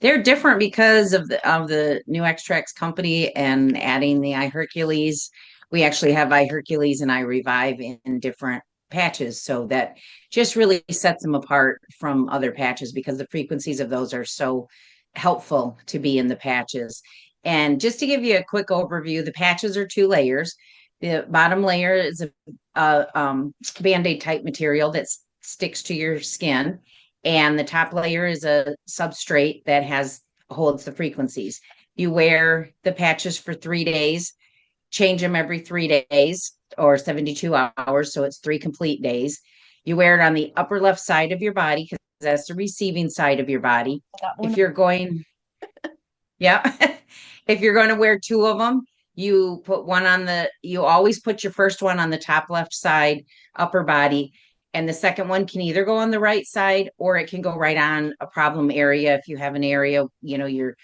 They're different because of the Nu Xtrax company and adding the iHeRQles. We actually have iHeRQles and iRevive in different patches, so that just really sets them apart from other patches because the frequencies of those are so helpful to be in the patches. And just to give you a quick overview, the patches are two layers. The bottom layer is a Band-Aid type material that sticks to your skin, and the top layer is a substrate that has holds the frequencies. You wear the patches for 3 days, change them every 3 days or 72 hours, so it's 3 complete days. You wear it on the upper left side of your body because that's the receiving side of your body. That one. If you're going, yeah, if you're going to wear two of them, you always put your first one on the top left side, upper body, and the second one can either go on the right side or it can go right on a problem area. If you have an area, your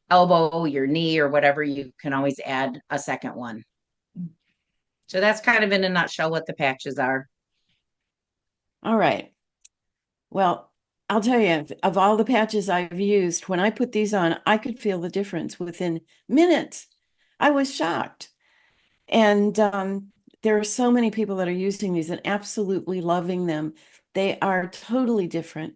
elbow, your knee, or whatever, you can always add a second one. So that's kind of in a nutshell what the patches are. All right. Well, I'll tell you, of all the patches I've used, when I put these on, I could feel the difference within minutes. I was shocked. And there are so many people that are using these and absolutely loving them. They are totally different.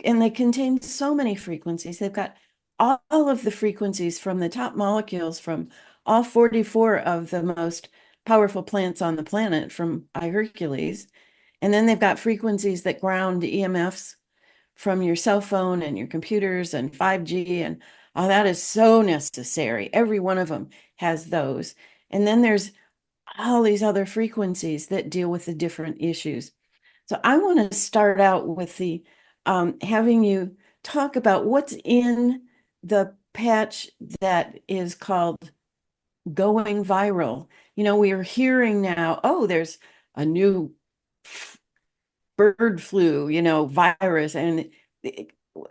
And they contain so many frequencies. They've got all of the frequencies from the top molecules from all 44 of the most powerful plants on the planet from iHeRQles. And then they've got frequencies that ground EMFs from your cell phone and your computers and 5G. And oh, that is so necessary. Every one of them has those. And then there's all these other frequencies that deal with the different issues. So I want to start out with the having you talk about what's in the patch that is called going viral. We are hearing now, oh, there's a new bird flu, virus, and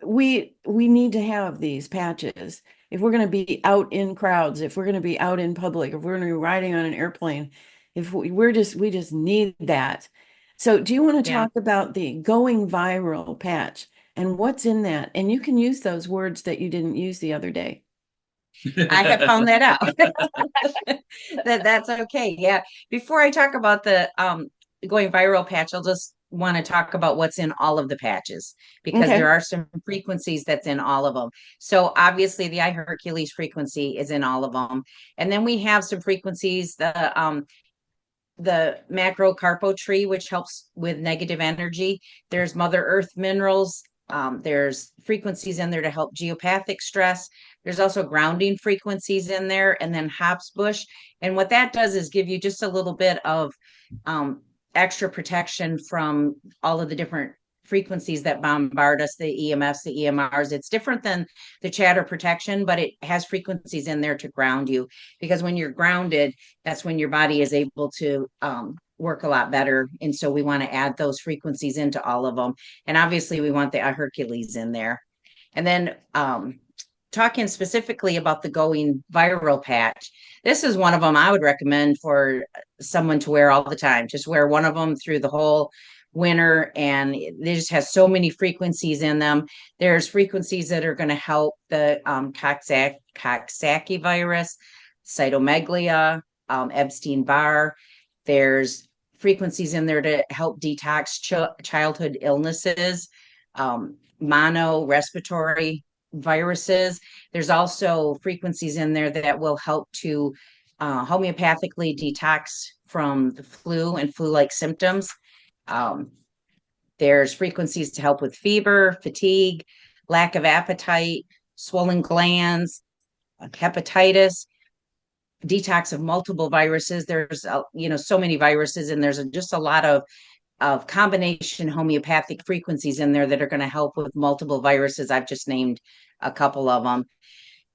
we need to have these patches if we're going to be out in crowds, if we're going to be out in public, if we're going to be riding on an airplane, if we just need that. So do you want to Yeah, talk about the going viral patch and what's in that? And you can use those words that you didn't use the other day. I have found that out. That's okay. Yeah. Before I talk about the going viral patch, I'll just want to talk about what's in all of the patches because there Okay. are some frequencies that's in all of them. So obviously the iHeRQles frequency is in all of them. And then we have some frequencies, the macro carpo tree, which helps with negative energy. There's Mother Earth minerals. There's frequencies in there to help geopathic stress. There's also grounding frequencies in there, and then hops bush. And what that does is give you just a little bit of um, extra protection from all of the different frequencies that bombard us, the EMFs, the EMRs. It's different than the chatter protection, but it has frequencies in there to ground you because when you're grounded, that's when your body is able to work a lot better. And so we want to add those frequencies into all of them. And obviously, we want the iHeRQles in there. And then talking specifically about the going viral patch, this is one of them I would recommend for someone to wear all the time. Just wear one of them through the whole winter, and it just has so many frequencies in them. There's frequencies that are going to help the Coxsackie virus, cytomeglia, Epstein-Barr. There's frequencies in there to help detox childhood illnesses, mono respiratory viruses. There's also frequencies in there that will help to homeopathically detox from the flu and flu-like symptoms. Um, there's frequencies to help with fever, fatigue, lack of appetite, swollen glands, hepatitis, detox of multiple viruses. There's so many viruses, and there's just a lot of combination homeopathic frequencies in there that are going to help with multiple viruses. I've just named a couple of them.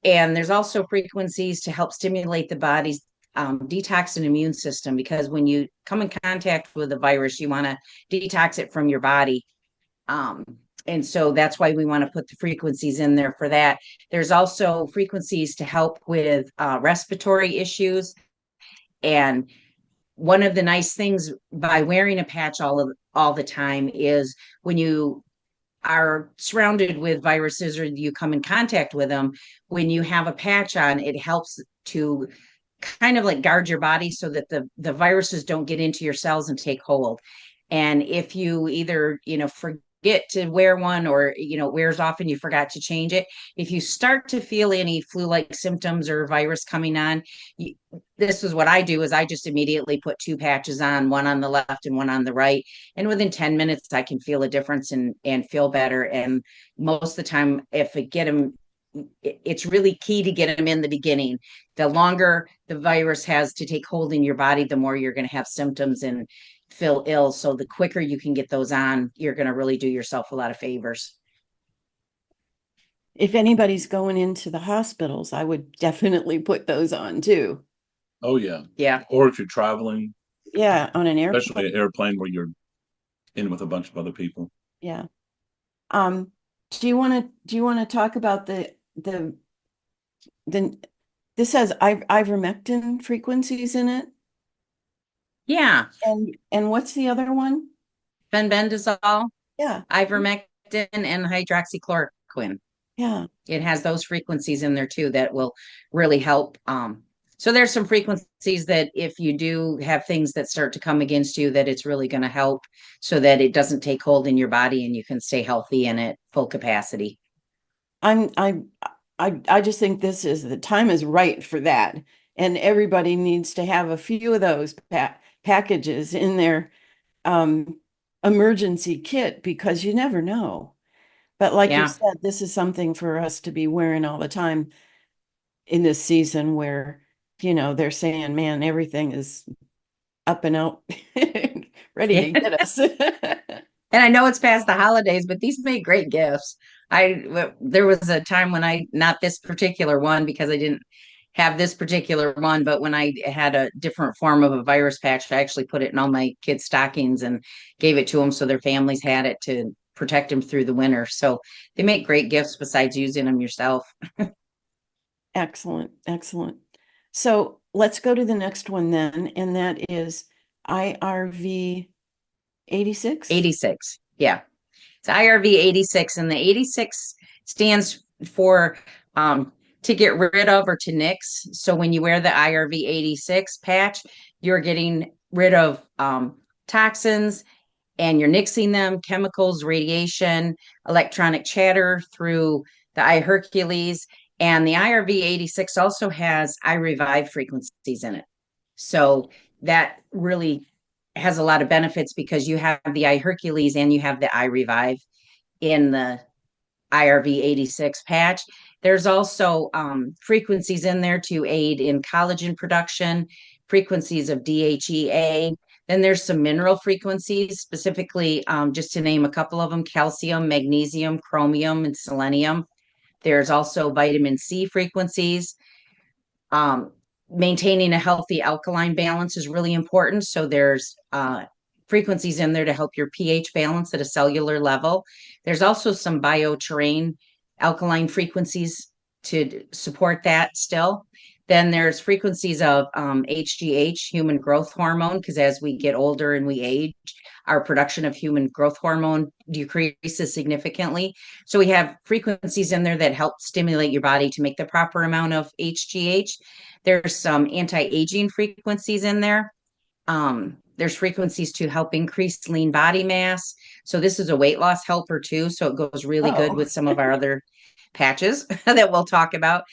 And there's also frequencies to help stimulate the body's detox and immune system because when you come in contact with a virus, you want to detox it from your body. Um, and so that's why we want to put the frequencies in there for that. There's also frequencies to help with respiratory issues. And one of the nice things by wearing a patch all the time is when you are surrounded with viruses or you come in contact with them, when you have a patch on, it helps to kind of like guard your body so that the viruses don't get into your cells and take hold. And if you either, forget to wear one, or, it wears off and you forgot to change it, if you start to feel any flu-like symptoms or virus coming on, you, this is what I do: is I just immediately put two patches on, one on the left and one on the right. And within 10 minutes, I can feel a difference and feel better. And most of the time, if I get them, it's really key to get them in the beginning. The longer the virus has to take hold in your body, the more you're going to have symptoms and feel ill. So the quicker you can get those on, you're going to really do yourself a lot of favors. If anybody's going into the hospitals, I would definitely put those on too. Oh yeah. Yeah. Or if you're traveling, Yeah, on an especially airplane. an airplane where you're in with a bunch of other people. Yeah. Um, do you want to talk about the this has ivermectin frequencies in it? Yeah. And what's the other one? Fenbendazole, Yeah. ivermectin, and hydroxychloroquine. Yeah. It has those frequencies in there too that will really help. So there's some frequencies that if you do have things that start to come against you, that it's really going to help so that it doesn't take hold in your body and you can stay healthy and at full capacity. I'm I just think the time is right for that. And everybody needs to have a few of those packages in their um emergency kit, because you never know. But like you Yeah. said, this is something for us to be wearing all the time in this season where, they're saying, man, everything is up and out, ready to Yeah. get us. And I know it's past the holidays, but these make great gifts. There was a time when not this particular one because I didn't have this particular one, but when I had a different form of a virus patch, I actually put it in all my kids' stockings and gave it to them so their families had it to protect them through the winter. So they make great gifts besides using them yourself. Excellent, excellent. So let's go to the next one then, and that is IRV 86. 86. Yeah. It's IRV 86, and the 86 stands for to get rid of or to nix. So when you wear the IRV 86 patch, you're getting rid of toxins and you're nixing them, chemicals, radiation, electronic chatter through the iHeRQles. And the IRV 86 also has iRevive frequencies in it. So that really has a lot of benefits because you have the iHeRQles and you have the iRevive in the IRV 86 patch. There's also frequencies in there to aid in collagen production, frequencies of DHEA. Then there's some mineral frequencies, specifically, just to name a couple of them: calcium, magnesium, chromium, and selenium. There's also vitamin C frequencies. Um, Maintaining a healthy alkaline balance is really important. So there's frequencies in there to help your pH balance at a cellular level. There's also some bioterrain alkaline frequencies to support that still. Then there's frequencies of HGH, human growth hormone, because as we get older and we age, our production of human growth hormone decreases significantly. So we have frequencies in there that help stimulate your body to make the proper amount of HGH. There's some anti-aging frequencies in there. There's frequencies to help increase lean body mass. So this is a weight loss helper too. So it goes really good Oh, with some of our other patches that we'll talk about.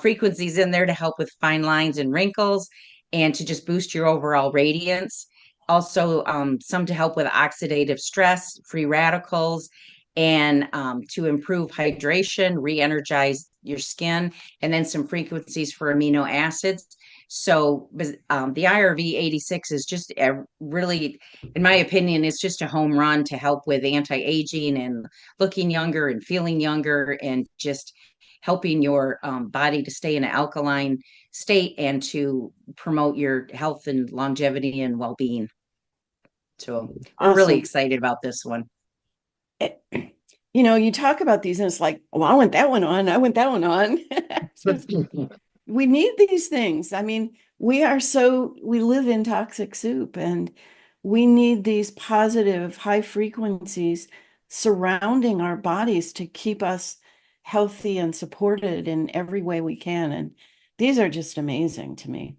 Frequencies in there to help with fine lines and wrinkles and to just boost your overall radiance. Also, some to help with oxidative stress, free radicals, and to improve hydration, re-energize your skin, and then some frequencies for amino acids. So the IRV 86 is just a really, in my opinion, it's just a home run to help with anti-aging and looking younger and feeling younger and just helping your body to stay in an alkaline state and to promote your health and longevity and well-being. So we're really awesome. excited about this one. You talk about these and it's like, oh, I want that one on. I want that one on. We need these things. I mean, we live in toxic soup, and we need these positive high frequencies surrounding our bodies to keep us healthy and supported in every way we can. And these are just amazing to me.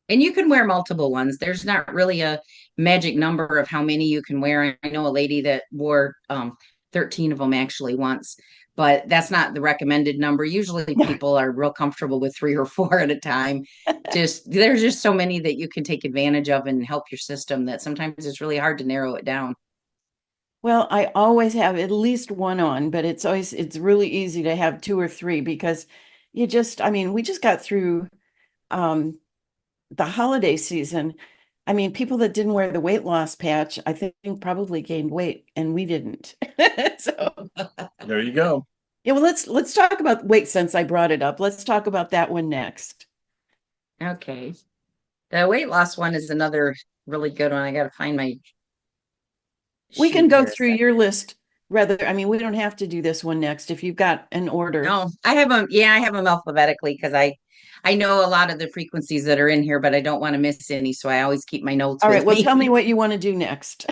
And you can wear multiple ones. There's not really a magic number of how many you can wear. I know a lady that wore 13 of them actually once, but that's not the recommended number. Usually people are real comfortable with 3 or 4 at a time. Just there's just so many that you can take advantage of and help your system that sometimes it's really hard to narrow it down. Well, I always have at least one on, but it's really easy to have 2 or 3 because I mean, we just got through um, the holiday season. I mean, people that didn't wear the weight loss patch, I think probably gained weight and we didn't. So, There you go. yeah, well, let's talk about weight since I brought it up. Let's talk about that one next. Okay. The weight loss one is another really good one. I got to find my We can sheet go here a through sec. your list rather. I mean, we don't have to do this one next if you've got an order. No, I have them. Yeah, I have them alphabetically because I know a lot of the frequencies that are in here, but I don't want to miss any, so I always keep my notes All right, with well, me. tell me what you want to do next.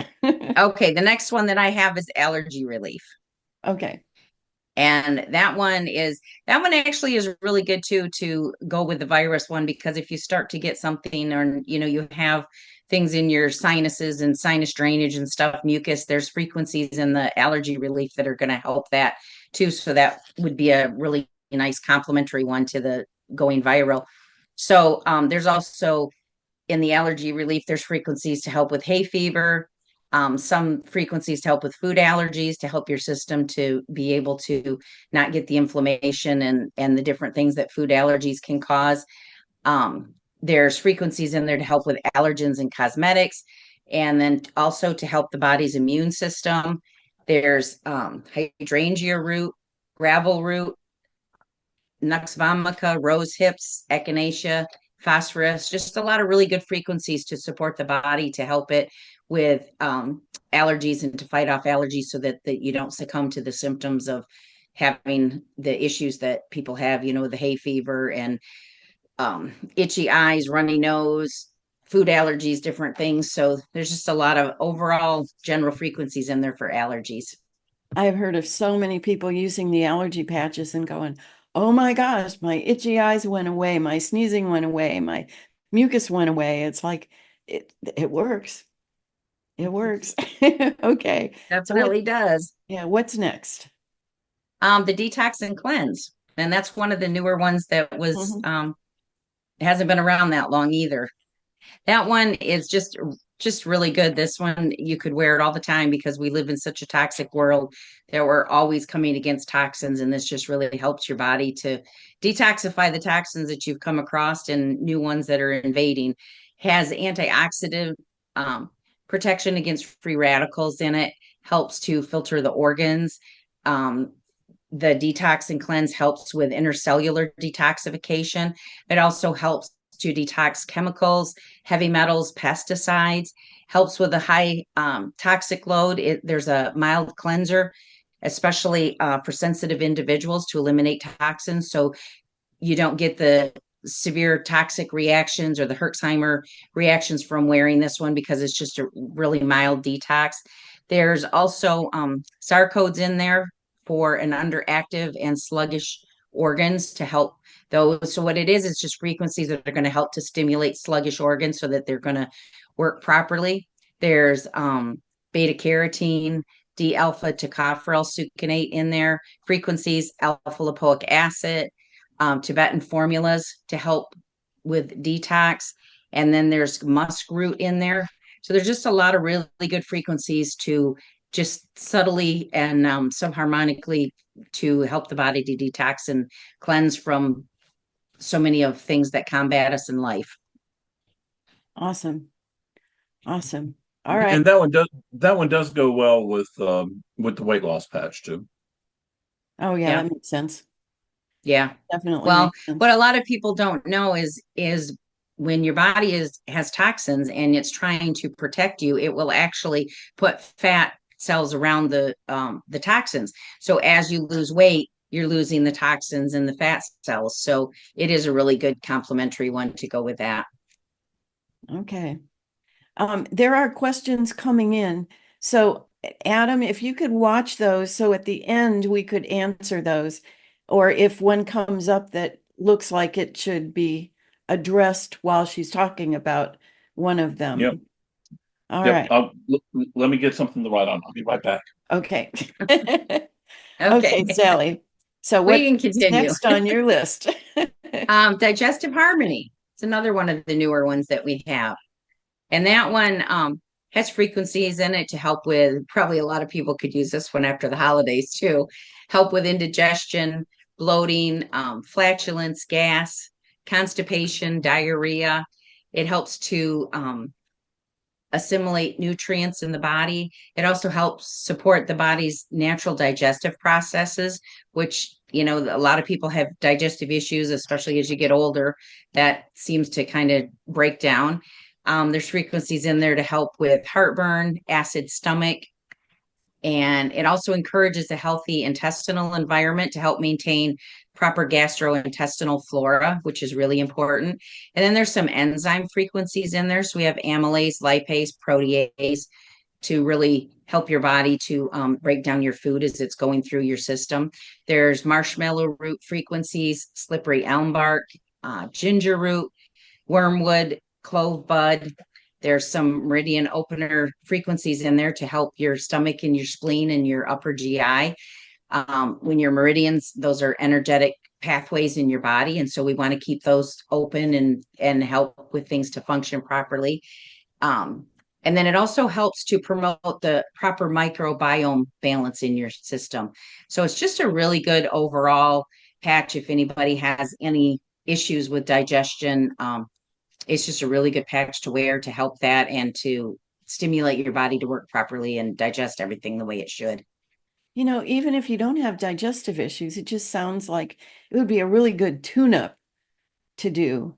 Okay, the next one that I have is allergy relief. Okay. And that one actually is really good too to go with the virus one because if you start to get something or you have things in your sinuses and sinus drainage and stuff, mucus, there's frequencies in the allergy relief that are going to help that too. So that would be a really nice complementary one to the going viral. So there's also in the allergy relief, there's frequencies to help with hay fever, some frequencies to help with food allergies, to help your system to be able to not get the inflammation and the different things that food allergies can cause. There's frequencies in there to help with allergens and cosmetics, and then also to help the body's immune system. There's hydrangea root, gravel root, Nux vomica, rose hips, echinacea, phosphorus, just a lot of really good frequencies to support the body to help it with allergies and to fight off allergies so that you don't succumb to the symptoms of having the issues that people have, the hay fever and itchy eyes, runny nose, food allergies, different things. So there's just a lot of overall general frequencies in there for allergies. I've heard of so many people using the allergy patches and going, oh my gosh, my itchy eyes went away, my sneezing went away, my mucus went away. It's like it works. It works. Okay. So Definitely does. what's next? The detox and cleanse. And that's one of the newer ones that was Mhm. hasn't been around that long either. That one is just really good. This one you could wear it all the time because we live in such a toxic world that we're always coming against toxins, and this just really helps your body to detoxify the toxins that you've come across and new ones that are invading. Has antioxidant protection against free radicals in it, helps to filter the organs. Um, the detox and cleanse helps with intercellular detoxification. It also helps to detox chemicals, heavy metals, pesticides, helps with a high toxic load. There's a mild cleanser, especially for sensitive individuals to eliminate toxins. So you don't get the severe toxic reactions or the Herxheimer reactions from wearing this one because it's just a really mild detox. There's also sarcodes in there for an underactive and sluggish organs to help those. So what it is, it's just frequencies that are going to help to stimulate sluggish organs so that they're going to work properly. There's beta carotene, D alpha tocopherol succinate in there, frequencies, alpha lipoic acid, Tibetan formulas to help with detox. And then there's musk root in there. So there's just a lot of really good frequencies to just subtly and subharmonically to help the body to detox and cleanse from so many of things that combat us in life. Awesome. Awesome. All right. And that one does go well with the weight loss patch too. Oh yeah, Yeah. that makes sense. Yeah. Definitely Well, makes sense. what a lot of people don't know is when your body has toxins and it's trying to protect you, it will actually put fat cells around the toxins. So as you lose weight, you're losing the toxins and the fat cells. So it is a really good complementary one to go with that. Okay. There are questions coming in. So Adam, if you could watch those, so at the end we could answer those, or if one comes up that looks like it should be addressed while she's talking about one of them. Yep. All Yep. right. Let me get something to write on. I'll be right back. Okay. Okay. Okay, Sally. So We can what's continue. next on your list? Digestive harmony. It's another one of the newer ones that we have. And that one has frequencies in it to help with, probably a lot of people could use this one after the holidays too, help with indigestion, bloating, flatulence, gas, constipation, diarrhea. It helps to assimilate nutrients in the body. It also helps support the body's natural digestive processes, which, you know, a lot of people have digestive issues, especially as you get older. That seems to kind of break down. There's frequencies in there to help with heartburn, acid stomach, and it also encourages a healthy intestinal environment to help maintain proper gastrointestinal flora, which is really important. And then there's some enzyme frequencies in there. So we have amylase, lipase, protease to really help your body to break down your food as it's going through your system. There's marshmallow root frequencies, slippery elm bark, ginger root, wormwood, clove bud. There's some meridian opener frequencies in there to help your stomach and your spleen and your upper GI. When your meridians, those are energetic pathways in your body. And so we want to keep those open and help with things to function properly. And then it also helps to promote the proper microbiome balance in your system. So it's just a really good overall patch if anybody has any issues with digestion. It's just a really good patch to wear to help that and to stimulate your body to work properly and digest everything the way it should. You know, even if you don't have digestive issues, it just sounds like it would be a really good tune-up to do.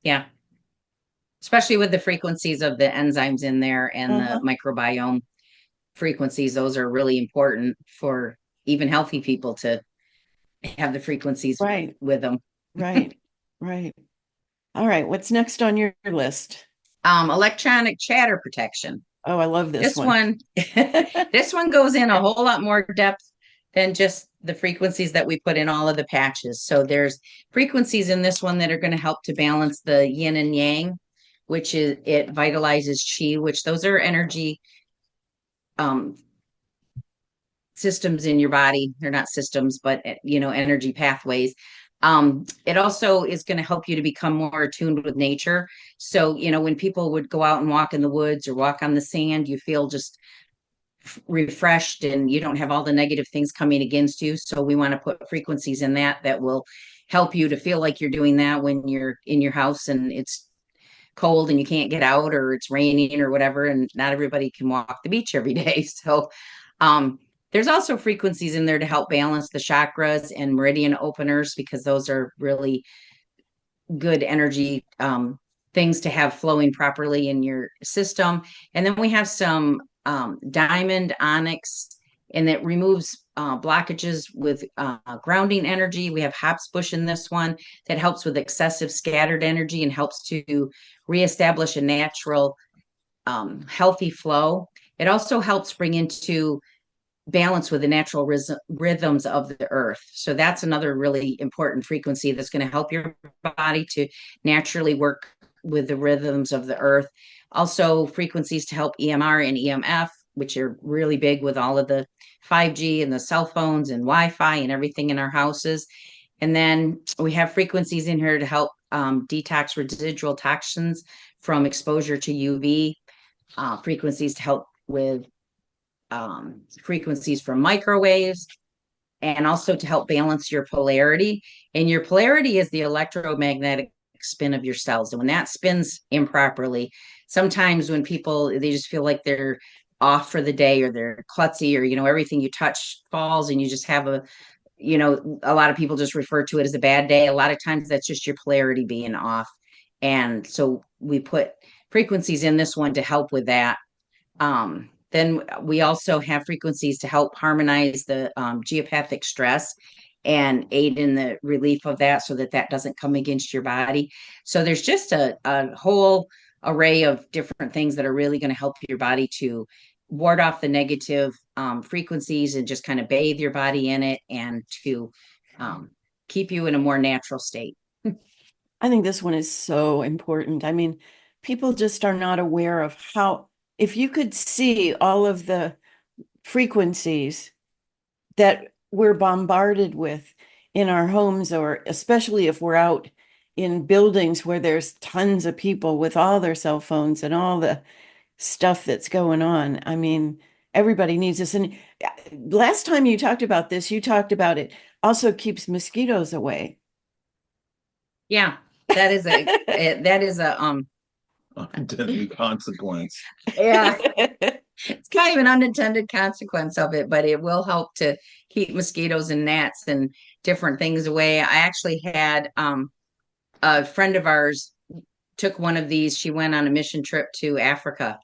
Yeah. Especially with the frequencies of the enzymes in there and the microbiome frequencies. Those are really important for even healthy people to have the frequencies Right, with them. right, right. All right, what's next on your list? Electronic chatter protection. Oh, I love this one. This one goes in a whole lot more depth than just the frequencies that we put in all of the patches. So there's frequencies in this one that are going to help to balance the yin and yang, which is it vitalizes chi, which those are energy um, systems in your body. They're not systems, but you know, energy pathways. It also is going to help you to become more attuned with nature. So, you know, when people would go out and walk in the woods or walk on the sand, you feel just refreshed and you don't have all the negative things coming against you. So we want to put frequencies in that will help you to feel like you're doing that when you're in your house and it's cold and you can't get out or it's raining or whatever, and not everybody can walk the beach every day. So there's also frequencies in there to help balance the chakras and meridian openers, because those are really good energy things to have flowing properly in your system. And then we have some diamond onyx, and it removes blockages with grounding energy. We have hopsbush in this one that helps with excessive scattered energy and helps to reestablish a natural healthy flow. It also helps bring into balance with the natural rhythms of the earth. So that's another really important frequency that's going to help your body to naturally work with the rhythms of the earth. Also, frequencies to help EMR and EMF, which are really big with all of the 5G and the cell phones and Wi-Fi and everything in our houses. And then we have frequencies in here to help detox residual toxins from exposure to UV, frequencies to help with frequencies from microwaves, and also to help balance your polarity. And your polarity is the electromagnetic spin of your cells. And when that spins improperly, sometimes when people, they just feel like they're off for the day or they're klutzy, or, you know, everything you touch falls and you just have a, you know, a lot of people just refer to it as a bad day. A lot of times that's just your polarity being off. And so we put frequencies in this one to help with that. Then we also have frequencies to help harmonize the geopathic stress and aid in the relief of that, so that that doesn't come against your body. So there's just a whole array of different things that are really going to help your body to ward off the negative frequencies and just kind of bathe your body in it and to keep you in a more natural state. I think this one is so important. I mean, people just are not aware of how, if you could see all of the frequencies that we're bombarded with in our homes, or especially if we're out in buildings where there's tons of people with all their cell phones and all the stuff that's going on. I mean, everybody needs this. And last time you talked about this, you talked about it also keeps mosquitoes away. Yeah, that is a Unintended consequence. yeah, it's kind of an unintended consequence of it, but it will help to keep mosquitoes and gnats and different things away. I actually had a friend of ours took one of these. She went on a mission trip to Africa,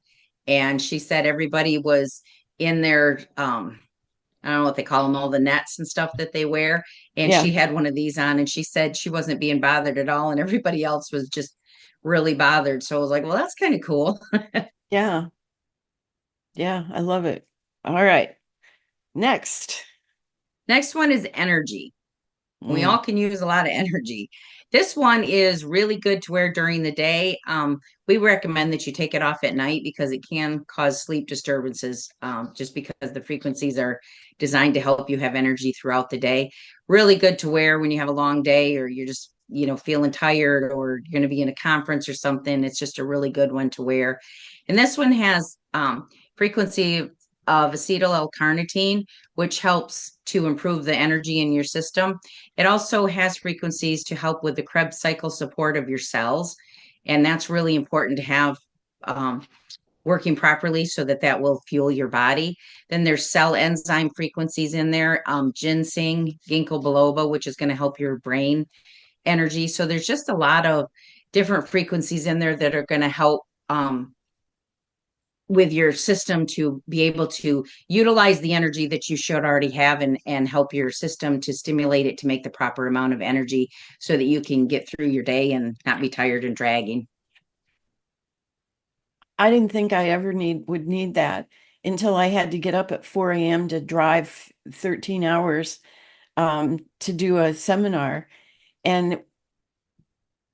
and she said everybody was in their I don't know what they call them, all the nets and stuff that they wear. And Yeah. she had one of these on, and she said she wasn't being bothered at all, and everybody else was just really bothered. So I was like, well, that's kind of cool. Yeah. Yeah. I love it. All right. Next. Next one is energy. We Mm. all can use a lot of energy. This one is really good to wear during the day. We recommend that you take it off at night because it can cause sleep disturbances, just because the frequencies are designed to help you have energy throughout the day. Really good to wear when you have a long day or you're just, feeling tired or you're going to be in a conference or something. It's just a really good one to wear. And this one has frequency of acetyl L-carnitine, which helps to improve the energy in your system. It also has frequencies to help with the Krebs cycle support of your cells. And that's really important to have working properly so that will fuel your body. Then there's cell enzyme frequencies in there, ginseng, ginkgo biloba, which is going to help your brain energy. So there's just a lot of different frequencies in there that are going to help with your system to be able to utilize the energy that you should already have and help your system to stimulate it to make the proper amount of energy so that you can get through your day and not be tired and dragging. I didn't think I ever would need that until I had to get up at 4 a.m. to drive 13 hours to do a seminar. And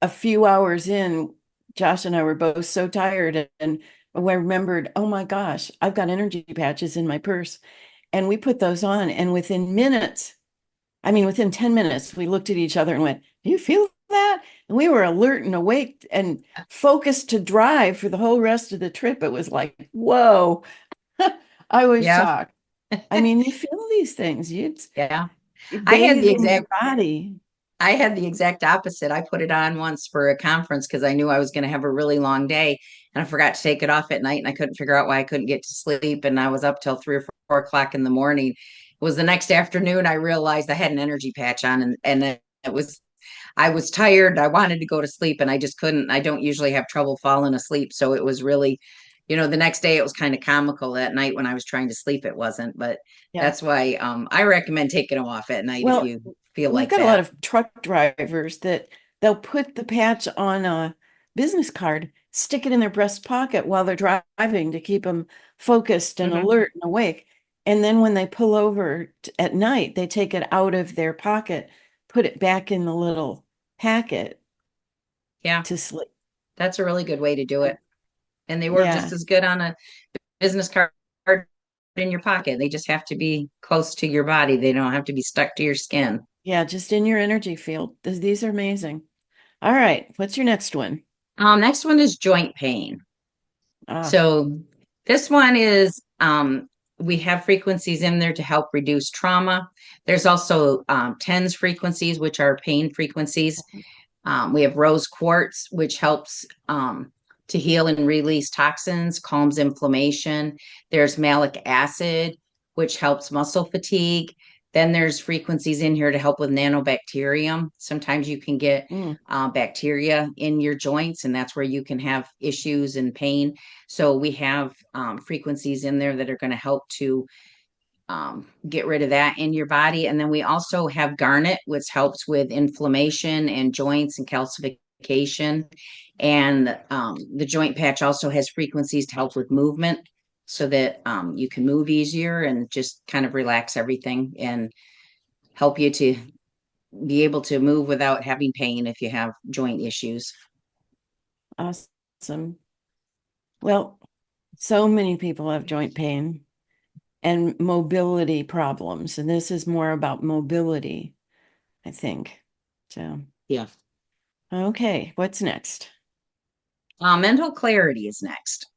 a few hours in, Josh and I were both so tired, and I remembered, oh my gosh, I've got energy patches in my purse. And we put those on, and within 10 minutes, we looked at each other and went, do you feel that? And we were alert and awake and focused to drive for the whole rest of the trip. It was like, whoa, I was Yeah. shocked. I mean, you feel these things. Yeah. I had Bathe the in your exact body. I had the exact opposite. I put it on once for a conference because I knew I was going to have a really long day and I forgot to take it off at night and I couldn't figure out why I couldn't get to sleep. And I was up till 3 or 4 o'clock in the morning. It was the next afternoon I realized I had an energy patch on and it was, I was tired. I wanted to go to sleep and I just couldn't. I don't usually have trouble falling asleep. So it was really, the next day it was kind of comical. That night when I was trying to sleep, it wasn't. But Yeah. that's why I recommend taking them off at night if Well, you feel we've like got a that. lot of truck drivers that they'll put the patch on a business card, stick it in their breast pocket while they're driving to keep them focused and Mhm. alert and awake. And then when they pull over at night, they take it out of their pocket, put it back in the little packet Yeah, to sleep. that's a really good way to do it. And they work Yeah. just as good on a business card in your pocket. They just have to be close to your body. They don't have to be stuck to your skin. Yeah, just in your energy field. These are amazing. All right. What's your next one? Next one is joint pain. Ah, So this one is we have frequencies in there to help reduce trauma. There's also TENS frequencies, which are pain frequencies. We have rose quartz, which helps to heal and release toxins, calms inflammation. There's malic acid, which helps muscle fatigue. Then there's frequencies in here to help with nanobacterium. Sometimes you can get mm. bacteria in your joints, and that's where you can have issues and pain. So we have frequencies in there that are going to help to get rid of that in your body. And then we also have garnet, which helps with inflammation and joints and calcification. And the joint patch also has frequencies to help with movement. so that you can move easier and just kind of relax everything and help you to be able to move without having pain if you have joint issues. Awesome. Well, so many people have joint pain and mobility problems, and this is more about mobility, I think. So, Yeah. okay, what's next? Mental clarity is next.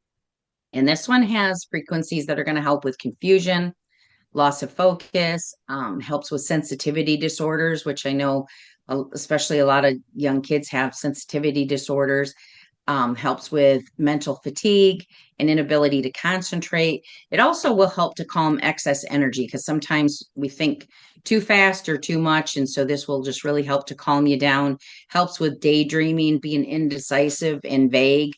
And this one has frequencies that are going to help with confusion, loss of focus, helps with sensitivity disorders, which I know especially a lot of young kids have sensitivity disorders. Helps with mental fatigue and inability to concentrate. It also will help to calm excess energy because sometimes we think too fast or too much. And so this will just really help to calm you down. Helps with daydreaming, being indecisive and vague.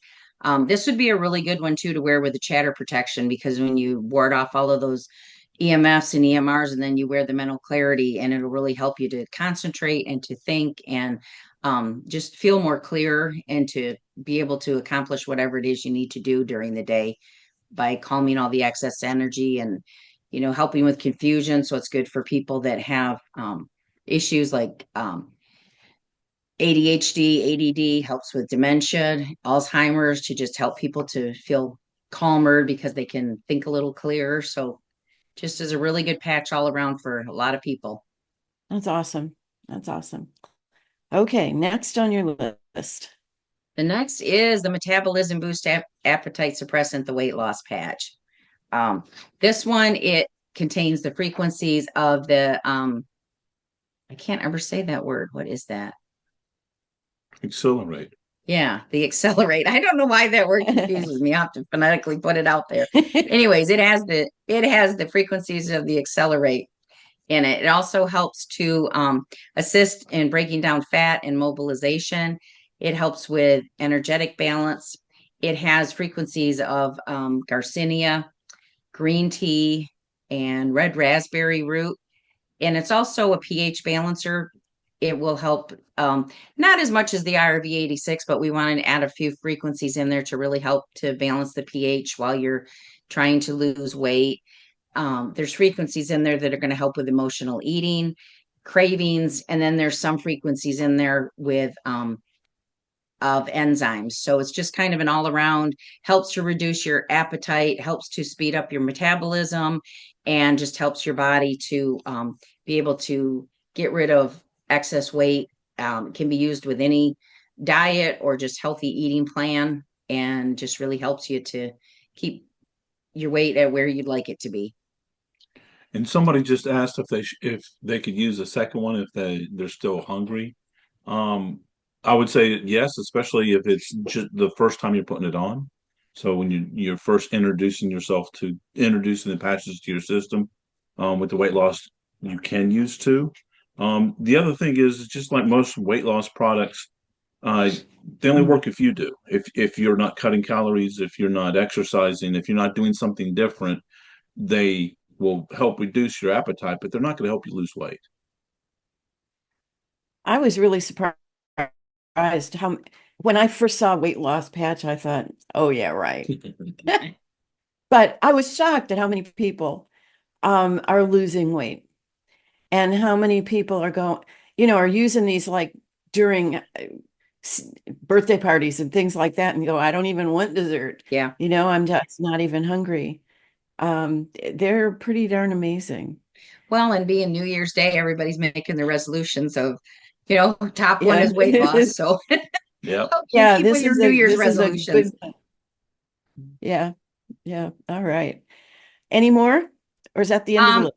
This would be a really good one too to wear with the chatter protection because when you ward off all of those EMFs and EMRs, and then you wear the mental clarity, and it'll really help you to concentrate and to think and just feel more clear and to be able to accomplish whatever it is you need to do during the day by calming all the excess energy and helping with confusion. So it's good for people that have issues like ADHD, ADD, helps with dementia, Alzheimer's, to just help people to feel calmer because they can think a little clearer. So just is a really good patch all around for a lot of people. That's awesome. That's awesome. Okay, next on your list. The next is the metabolism boost appetite suppressant, the weight loss patch. This one, it contains the frequencies of the, I can't ever say that word. What is that? Accelerate. Yeah, the accelerate. I don't know why that word confuses me. I have to phonetically put it out there. Anyways, it has the frequencies of the accelerate in it. It also helps to assist in breaking down fat and mobilization. It helps with energetic balance. It has frequencies of Garcinia, green tea, and red raspberry root. And it's also a pH balancer. It will help, not as much as the IRV 86, but we want to add a few frequencies in there to really help to balance the pH while you're trying to lose weight. There's frequencies in there that are going to help with emotional eating, cravings, and then there's some frequencies in there with of enzymes. So it's just kind of an all around, helps to reduce your appetite, helps to speed up your metabolism, and just helps your body to be able to get rid of excess weight. It can be used with any diet or just healthy eating plan, and just really helps you to keep your weight at where you'd like it to be. And somebody just asked if they could use a second one if they're still hungry. Um, I would say yes, especially if it's just the first time you're putting it on. So when you're first introducing the patches to your system, with the weight loss, you can use two. The other thing is just like most weight loss products, uh, they only work if you do. If you're not cutting calories, if you're not exercising, if you're not doing something different, they will help reduce your appetite, but they're not going to help you lose weight. I was really surprised how when I first saw weight loss patch, I thought, oh yeah, right. But I was shocked at how many people are losing weight and how many people are are using these like during birthday parties and things like that and go, I don't even want dessert. Yeah. I'm just not even hungry. They're pretty darn amazing. Well, and being New Year's Day, everybody's making their resolutions of, top one Yeah. is weight loss. So Yeah. help you Yeah, keep with your New Year's resolutions. Yeah. Yeah. All right. Any more? Or is that the end of the Um, list?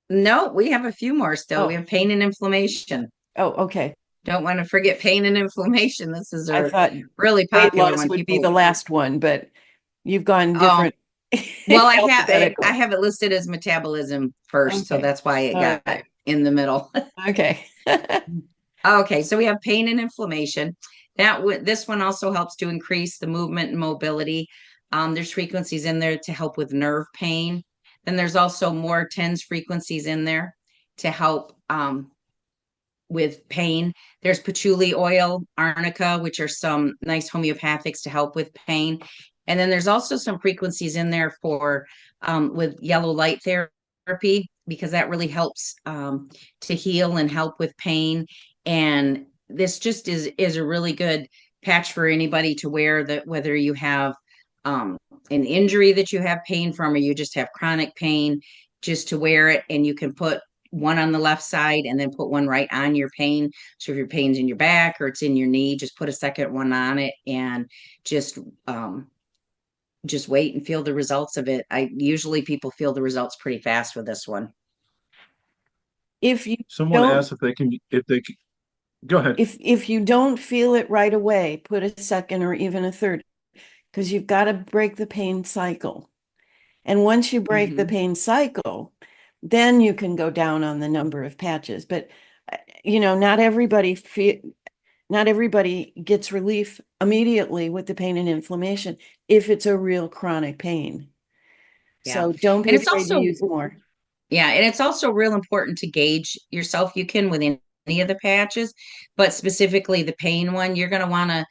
no, we have a few more still. We Oh, have pain and inflammation. oh, okay. Don't want to forget pain and inflammation. This is I a thought really weight popular loss one. would be the People, last one, but you've gone oh, different well, I alphabetical. have it listed as metabolism first, so Okay. that's why it All got right. in the middle. Okay. Okay, so we have pain and inflammation. This one also helps to increase the movement and mobility. There's frequencies in there to help with nerve pain. Then there's also more tens frequencies in there to help with pain. There's patchouli oil, arnica, which are some nice homeopathics to help with pain. And then there's also some frequencies in there for with yellow light therapy, because that really helps to heal and help with pain. And this just is a really good patch for anybody to wear, that whether you have an injury that you have pain from, or you just have chronic pain, just to wear it. And you can put one on the left side and then put one right on your pain. So if your pain's in your back or it's in your knee, just put a second one on it, and just just wait and feel the results of it. I usually people feel the results pretty fast with this one. If you Someone don't, asked if they can, go ahead. if you don't feel it right away, put a second or even a third, because you've got to break the pain cycle. And once you break the pain cycle, then you can go down on the number of patches. But not everybody gets relief immediately with the pain and inflammation if it's a real chronic pain. Yeah. So don't be And it's afraid to also, use more. yeah, and it's also real important to gauge yourself. You can with any of the patches, but specifically the pain one, you're going to want to,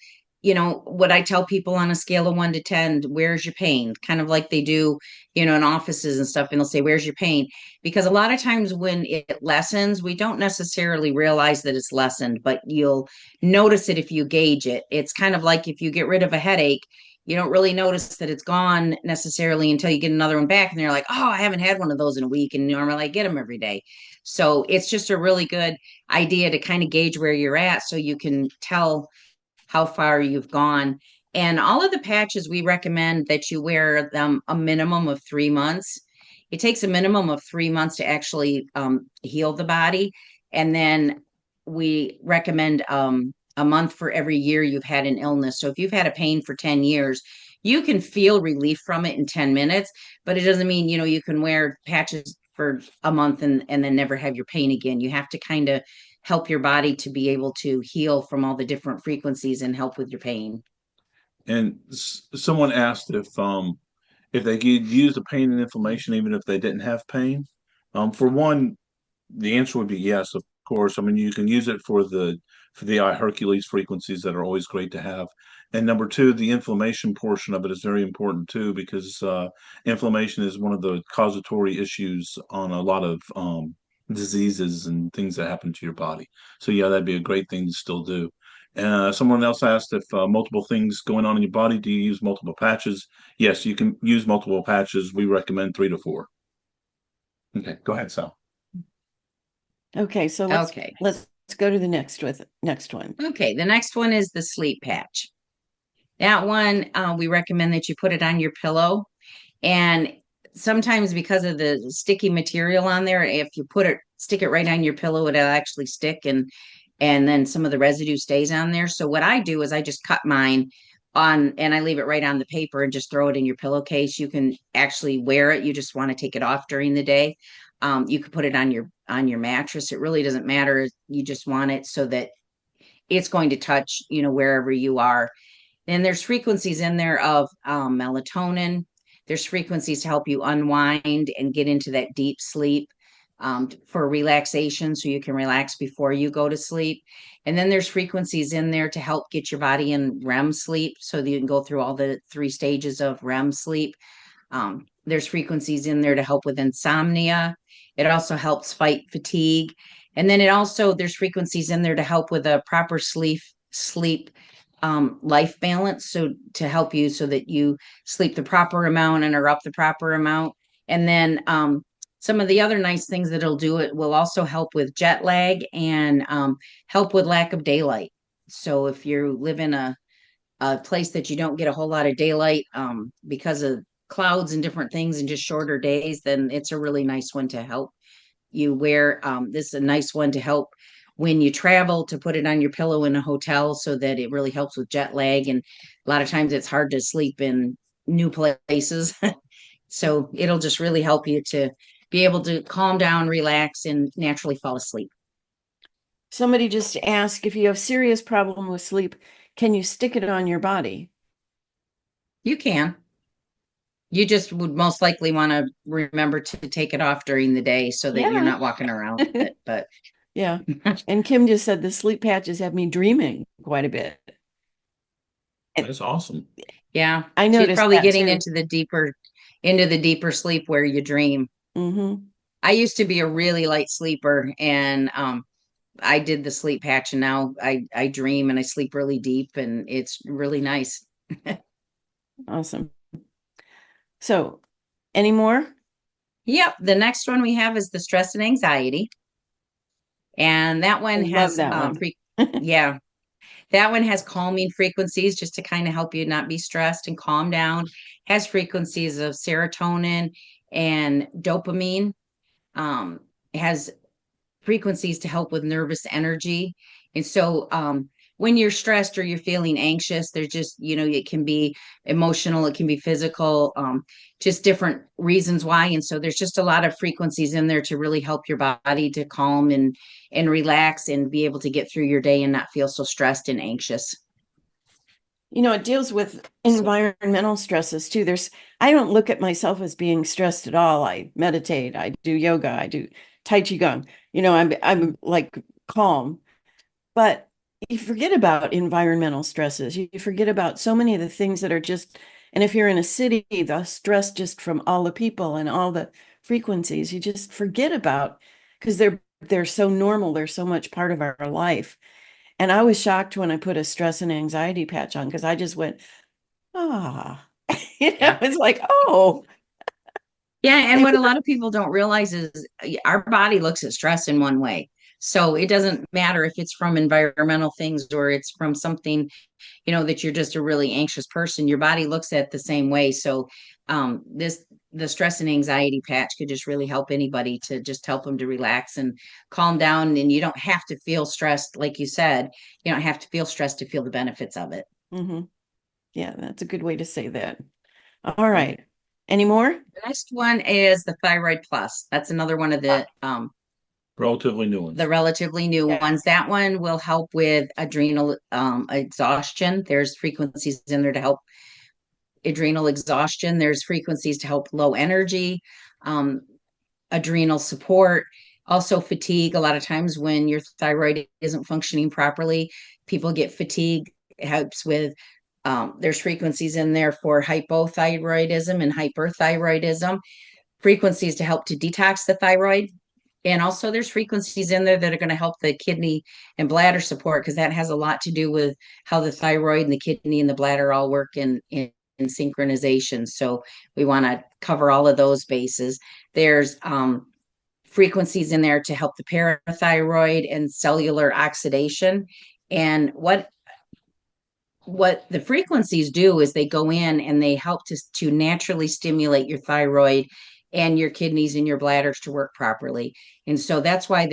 what I tell people on a scale of 1 to 10, where's your pain? Kind of like they do, in offices and stuff, and they'll say, where's your pain? Because a lot of times when it lessens, we don't necessarily realize that it's lessened, but you'll notice it if you gauge it. It's kind of like if you get rid of a headache, you don't really notice that it's gone necessarily until you get another one back, and you're like, oh, I haven't had one of those in a week, and normally I get them every day. So it's just a really good idea to kind of gauge where you're at, so you can tell how far you've gone. And all of the patches, we recommend that you wear them a minimum of 3 months. It takes a minimum of 3 months to actually heal the body. And then we recommend a month for every year you've had an illness. So if you've had a pain for 10 years, you can feel relief from it in 10 minutes, but it doesn't mean, you can wear patches for a month and then never have your pain again. You have to kind of help your body to be able to heal from all the different frequencies and help with your pain. And someone asked if they could use the pain and inflammation even if they didn't have pain. For one, the answer would be yes, of course. I mean, you can use it for the iHeRQles frequencies that are always great to have. And number two, the inflammation portion of it is very important too, because inflammation is one of the causatory issues on a lot of diseases and things that happen to your body. So yeah, that'd be a great thing to still do. Someone else asked if multiple things going on in your body, do you use multiple patches? Yes, you can use multiple patches. We recommend 3 to 4. Okay, go ahead, Sal. Okay, so let's go to the next one. Okay, the next one is the sleep patch. That one, we recommend that you put it on your pillow. And sometimes because of the sticky material on there, if you stick it right on your pillow, it'll actually stick, and then some of the residue stays on there. So what I do is I just cut mine on, and I leave it right on the paper and just throw it in your pillowcase. You can actually wear it. You just want to take it off during the day. You could put it on your mattress. It really doesn't matter. You just want it so that it's going to touch, wherever you are. And there's frequencies in there of melatonin. There's frequencies to help you unwind and get into that deep sleep, for relaxation, so you can relax before you go to sleep. And then there's frequencies in there to help get your body in REM sleep, so that you can go through all the 3 stages of REM sleep. There's frequencies in there to help with insomnia. It also helps fight fatigue. And then there's frequencies in there to help with a proper sleep life balance. So to help you so that you sleep the proper amount and are up the proper amount. And then some of the other nice things that it'll do, it will also help with jet lag and help with lack of daylight. So if you live in a place that you don't get a whole lot of daylight because of clouds and different things and just shorter days, then it's a really nice one to help you wear. This is a nice one to help when you travel, to put it on your pillow in a hotel, so that it really helps with jet lag. And a lot of times it's hard to sleep in new places. So it'll just really help you to be able to calm down, relax, and naturally fall asleep. Somebody just asked, if you have serious problem with sleep, can you stick it on your body? You can. You just would most likely want to remember to take it off during the day so that you're not walking around with it. But yeah. And Kim just said the sleep patches have me dreaming quite a bit. That's awesome. Yeah. I She's noticed probably that getting too. into the deeper sleep where you dream. Mm-hmm. I used to be a really light sleeper, and I did the sleep patch, and now I dream and I sleep really deep, and it's really nice. Awesome. So, any more? Yep. The next one we have is the stress and anxiety. And that I one love has that one. yeah, that one has calming frequencies just to kind of help you not be stressed and calm down. Has frequencies of serotonin and dopamine. It has frequencies to help with nervous energy. And so when you're stressed or you're feeling anxious, there's just, it can be emotional, it can be physical, just different reasons why. And so there's just a lot of frequencies in there to really help your body to calm and relax and be able to get through your day and not feel so stressed and anxious. It deals with So environmental stresses too. I don't look at myself as being stressed at all. I meditate, I do yoga, I do Tai Chi Gong. I'm like calm, but you forget about environmental stresses. You forget about so many of the things that are just, and if you're in a city, the stress just from all the people and all the frequencies, you just forget about because they're so normal. They're so much part of our life. And I was shocked when I put a stress and anxiety patch on because I just went, ah, yeah. it's like, oh, Yeah, and it what a was, lot of people don't realize is our body looks at stress in one way. So it doesn't matter if it's from environmental things or it's from something, that you're just a really anxious person. Your body looks at the same way. So the stress and anxiety patch could just really help anybody to just help them to relax and calm down. And you don't have to feel stressed, like you said. You don't have to feel stressed to feel the benefits of it. mhm. Yeah, that's a good way to say that. All Yeah. right. Any more? The next one is the Thyroid Plus. That's another one of Relatively new the ones. relatively new Yeah. ones. That one will help with adrenal exhaustion. There's frequencies in there to help adrenal exhaustion. There's frequencies to help low energy, um, adrenal support, also fatigue. A lot of times when your thyroid isn't functioning properly, people get fatigue. It helps with there's frequencies in there for hypothyroidism and hyperthyroidism, frequencies to help to detox the thyroid. And also there's frequencies in there that are going to help the kidney and bladder support because that has a lot to do with how the thyroid and the kidney and the bladder all work in synchronization. So we want to cover all of those bases. There's frequencies in there to help the parathyroid and cellular oxidation. And what the frequencies do is they go in and they help to naturally stimulate your thyroid and your kidneys and your bladders to work properly. And so that's why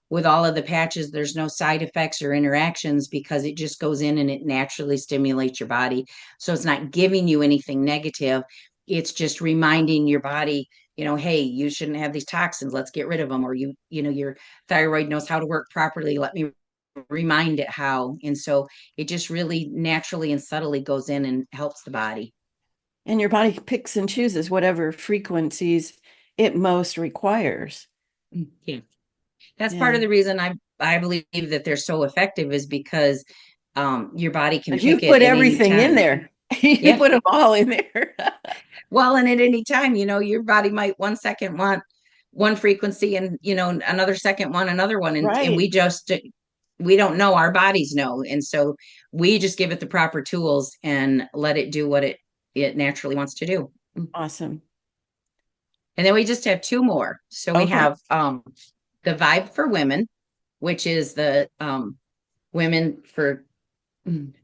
with all of the patches, there's no side effects or interactions because it just goes in and it naturally stimulates your body. So it's not giving you anything negative. It's just reminding your body, hey, you shouldn't have these toxins. Let's get rid of them. Or your thyroid knows how to work properly. Let me remind it how. And so it just really naturally and subtly goes in and helps the body. And your body picks and chooses whatever frequencies it most requires. Yeah. That's part Yeah. of the reason I believe that they're so effective is because your body can And you pick it put at any everything in time. there. You Yeah. put them all in there. Well, and at any time, your body might 1 second want one frequency and another second want another one. And Right. we don't know, our bodies know. And so we just give it the proper tools and let it do what it naturally wants to do. Awesome. And then we just have two more. So we Okay. have the Vibe for Women, which is the women for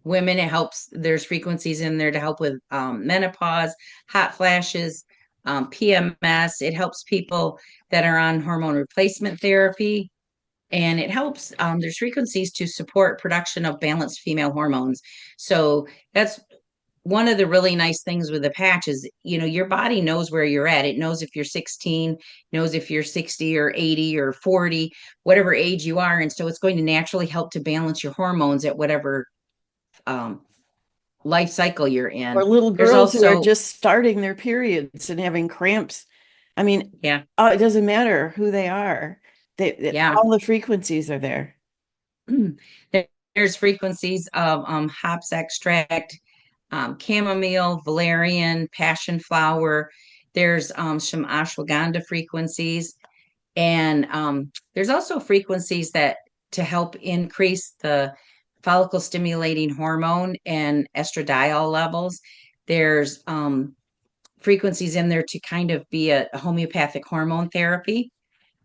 women. It helps, there's frequencies in there to help with menopause, hot flashes, PMS. It helps people that are on hormone replacement therapy. And it helps, there's frequencies to support production of balanced female hormones. So that's one of the really nice things with the patch is, your body knows where you're at. It knows if you're 16, knows if you're 60 or 80 or 40, whatever age you are. And so it's going to naturally help to balance your hormones at whatever um, life cycle you're in. Or little There's girls who are also, just starting their periods and having cramps. I mean, yeah, it doesn't matter who they are. yeah. All the frequencies are there. There's frequencies of hops extract, chamomile, valerian, passion flower. There's some ashwagandha frequencies. And there's also frequencies that to help increase the follicle stimulating hormone and estradiol levels. There's frequencies in there to kind of be a homeopathic hormone therapy,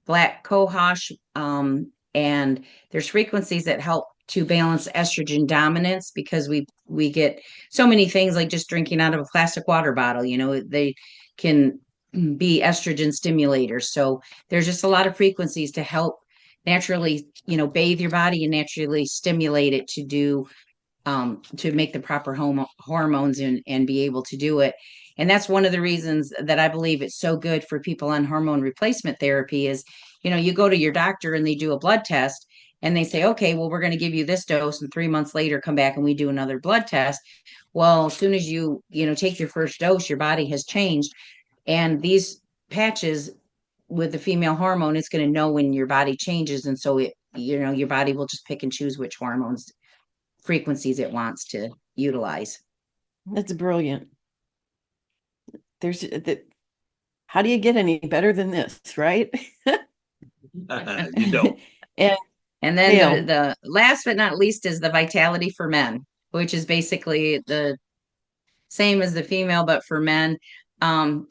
black cohosh, and there's frequencies that help to balance estrogen dominance because we get so many things like just drinking out of a plastic water bottle. They can be estrogen stimulators. So there's just a lot of frequencies to help naturally, bathe your body and naturally stimulate it to make the proper hormones and be able to do it. And that's one of the reasons that I believe it's so good for people on hormone replacement therapy is, you go to your doctor and they do a blood test and they say, okay, well, we're going to give you this dose. And 3 months later, come back and we do another blood test. Well, as soon as take your first dose, your body has changed. And these patches with the female hormone, it's going to know when your body changes. And so your body will just pick and choose which hormones frequencies it wants to utilize. That's brilliant. There's that. How do you get any better than this, right? You don't. And then the last but not least is the vitality for men, which is basically the same as the female, but for men.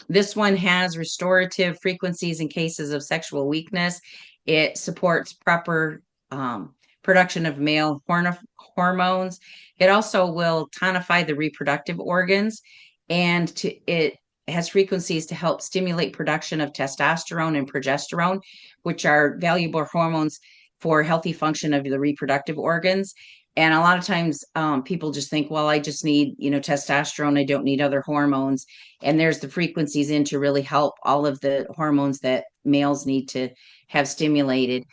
This one has restorative frequencies in cases of sexual weakness. It supports proper production of male hormones. It also will tonify the reproductive organs, and it has frequencies to help stimulate production of testosterone and progesterone, which are valuable hormones for healthy function of the reproductive organs. And a lot of times people just think, well, I just need, testosterone. I don't need other hormones. And there's the frequencies in to really help all of the hormones that males need to have stimulated.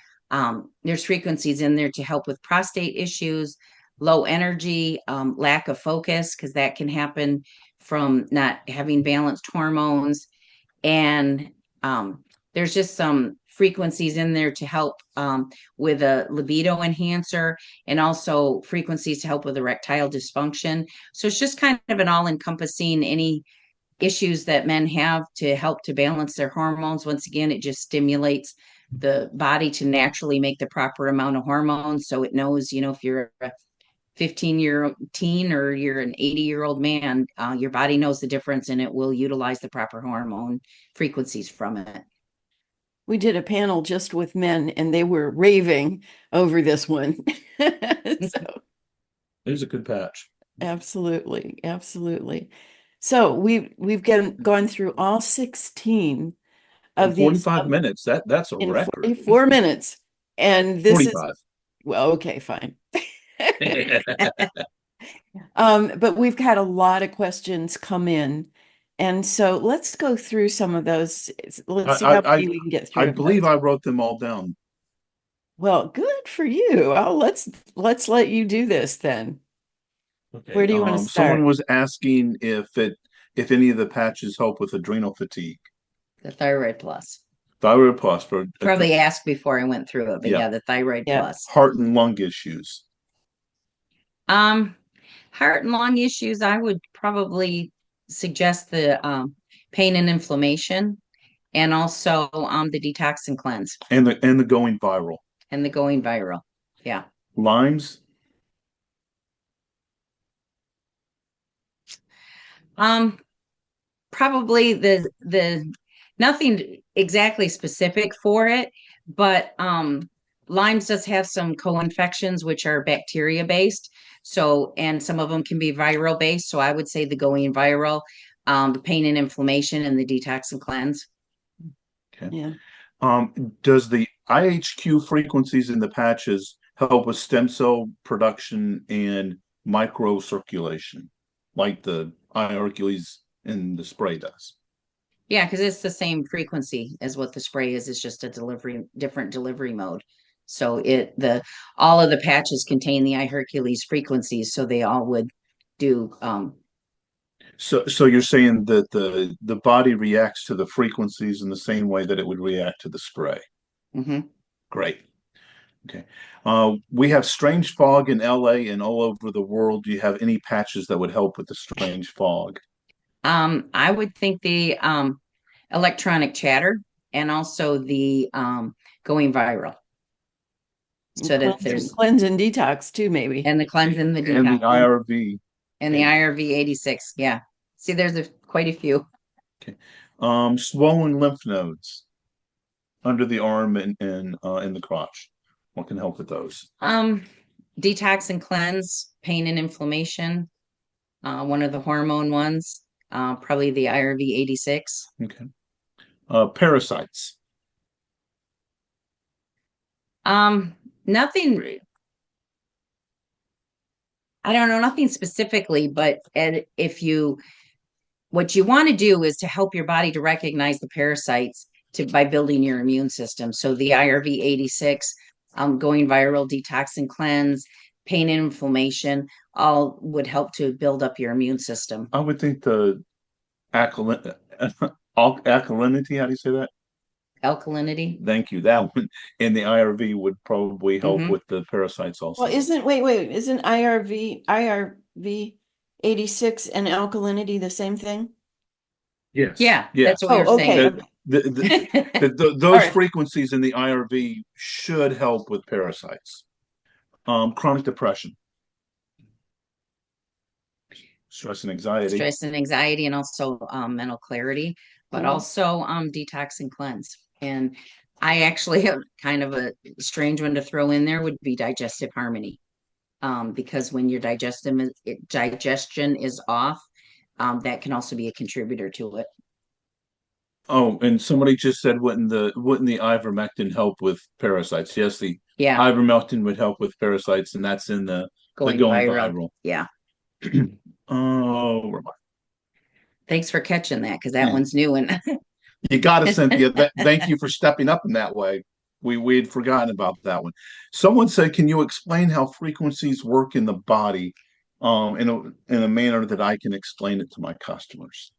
There's frequencies in there to help with prostate issues, low energy, lack of focus, because that can happen from not having balanced hormones. And there's just some frequencies in there to help with a libido enhancer and also frequencies to help with erectile dysfunction. So it's just kind of an all-encompassing any issues that men have to help to balance their hormones. Once again, it just stimulates the body to naturally make the proper amount of hormones. So it knows, if you're a 15-year teen or you're an 80-year-old man, your body knows the difference and it will utilize the proper hormone frequencies from it. we did a panel just with men and they were raving over this one. So It's a good patch. absolutely. So we've gone through all 16 of In these 45 minutes. That's a in record. 44 minutes. And this 45. is, well, okay, fine. But we've had a lot of questions come in. And so let's go through some of those. Let's see how many we can get through. I believe I wrote them all down. Well, good for you. Let's let you do this then. Okay. Where do you want to start? Someone was asking if any of the patches help with adrenal fatigue. The Thyroid Plus. Thyroid Plus for Probably asked before I went through it, but yeah, the Thyroid Plus. Heart and lung issues. Heart and lung issues, I would probably suggest the pain and inflammation, and also the detox and cleanse, And the going viral. and the going viral. Yeah. Limes. Probably the nothing exactly specific for it, but Lyme's does have some co-infections which are bacteria based. So, and some of them can be viral based. So I would say the going viral, the pain and inflammation, and the detox and cleanse. Okay. Yeah. Does the iHeRQ frequencies in the patches help with stem cell production and microcirculation, like the iHeRQles in the spray does? Yeah, because it's the same frequency as what the spray is. It's just a different delivery mode. So all of the patches contain the iHeRQles frequencies, so they all would do. So you're saying that the body reacts to the frequencies in the same way that it would react to the spray. Mhm. Great. Okay. We have strange fog in LA and all over the world. Do you have any patches that would help with the strange fog? I would think the electronic chatter and also the going viral. So that there's Cleanse and detox too, maybe. and the cleanse and the And the detox IRV. and the IRV 86. Yeah. See, there's quite a few. Okay. Swollen lymph nodes under the arm and in the crotch. What can help with those? Detox and cleanse, pain and inflammation. One of the hormone ones, probably the IRV 86. Okay. Parasites. Nothing. I don't know, nothing specifically, but if you what you want to do is to help your body to recognize the parasites by building your immune system. So the IRV 86, going viral, detox and cleanse, pain and inflammation, all would help to build up your immune system. I would think the alkalinity, how do you say that? Alkalinity. Thank you. That one and the IRV would probably help with the parasites also. Well, isn't IRV 86 and alkalinity the same thing? Yes. Yeah, Yeah. that's what we were saying. Those right. frequencies in the IRV should help with parasites. Chronic depression, stress and anxiety. And also mental clarity, but also detox and cleanse. And I actually have kind of a strange one to throw in there would be digestive harmony. Because when your digestion is off, that can also be a contributor to it. Oh, and somebody just said, wouldn't the ivermectin help with parasites? Yes, the Yeah, ivermectin would help with parasites, and that's in the going viral. viral. Yeah. Oh, where am I? Thanks for catching that because that one's new and You got it, Cynthia. Thank you for stepping up in that way. We'd forgotten about that one. Someone said, "Can you explain how frequencies work in the body, in a manner that I can explain it to my customers?"